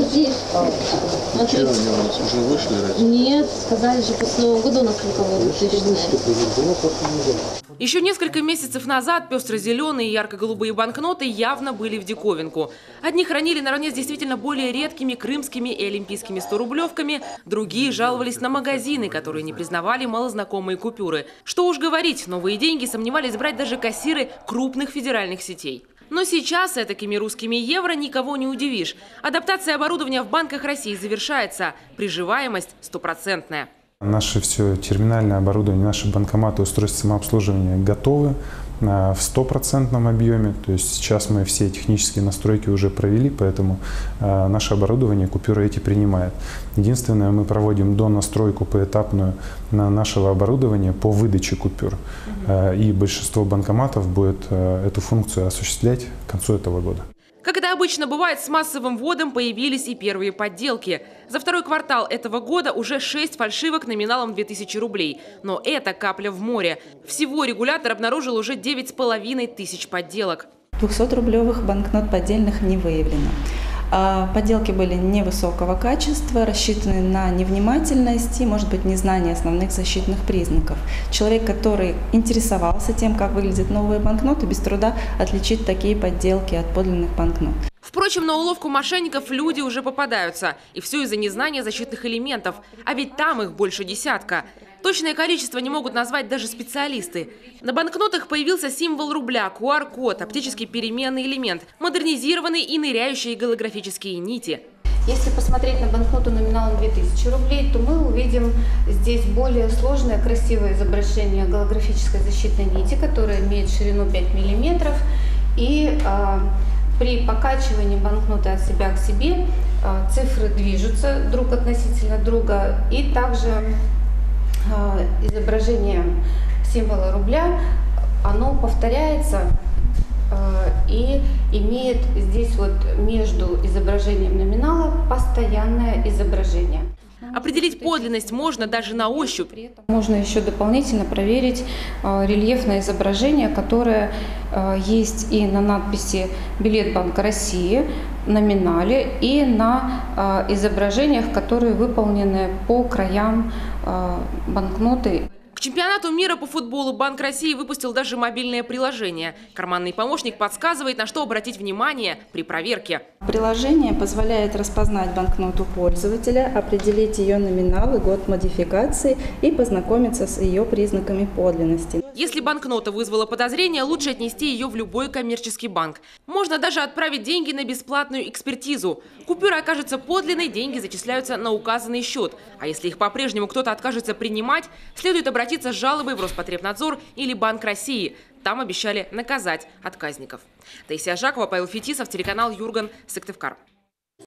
здесь. Вчера они у нас уже вышли? Нет, сказали же после Нового года у нас только Еще несколько месяцев назад пестро-зеленые и ярко-голубые банкноты явно были в диковинку. Одни хранили наравне с действительно более редкими крымскими и олимпийскими 100-рублевками, другие жаловались на магазины, которые не признавали малознакомые купюры. Что уж говорить, новые деньги сомневались брать даже кассиры крупных федеральных сетей. Но сейчас этакими русскими евро никого не удивишь. Адаптация оборудования в банках России завершается. Приживаемость стопроцентная. Наше все терминальное оборудование, наши банкоматы, устройства самообслуживания готовы в 100% объеме. То есть сейчас мы все технические настройки уже провели, поэтому наше оборудование купюры эти принимает. Единственное, мы проводим донастройку поэтапную нашего оборудования по выдаче купюр. И большинство банкоматов будет эту функцию осуществлять к концу этого года. Как это обычно бывает, с массовым вводом появились и первые подделки. За второй квартал этого года уже 6 фальшивок номиналом 2000 рублей. Но это капля в море. Всего регулятор обнаружил уже 9500 подделок. 200-рублевых банкнот поддельных не выявлено. Подделки были невысокого качества, рассчитаны на невнимательность и, может быть, незнание основных защитных признаков. Человек, который интересовался тем, как выглядят новые банкноты, без труда отличит такие подделки от подлинных банкнот. Впрочем, на уловку мошенников люди уже попадаются. И все из-за незнания защитных элементов. А ведь там их больше десятка. Точное количество не могут назвать даже специалисты. На банкнотах появился символ рубля, QR-код, оптический переменный элемент, модернизированные и ныряющие голографические нити. Если посмотреть на банкноту номиналом 2000 рублей, то мы увидим здесь более сложное, красивое изображение голографической защитной нити, которая имеет ширину 5 мм. И при покачивании банкноты от себя к себе цифры движутся друг относительно друга, и также изображение символа рубля, оно повторяется и имеет здесь вот между изображением номинала постоянное изображение. Определить подлинность можно даже на ощупь. Можно еще дополнительно проверить рельефное изображение, которое есть и на надписи «Билет Банка России», номинале, и на изображениях, которые выполнены по краям банкноты. К чемпионату мира по футболу Банк России выпустил даже мобильное приложение. Карманный помощник подсказывает, на что обратить внимание при проверке. Приложение позволяет распознать банкноту пользователя, определить ее номинал и год модификации и познакомиться с ее признаками подлинности. Если банкнота вызвала подозрение, лучше отнести ее в любой коммерческий банк. Можно даже отправить деньги на бесплатную экспертизу. Купюра окажется подлинной, деньги зачисляются на указанный счет. А если их по-прежнему кто-то откажется принимать, следует обратиться с жалобой в Роспотребнадзор или Банк России. Там обещали наказать отказников. Таисия Жакова, Павел Фетисов, телеканал Юрган, Сыктывкар.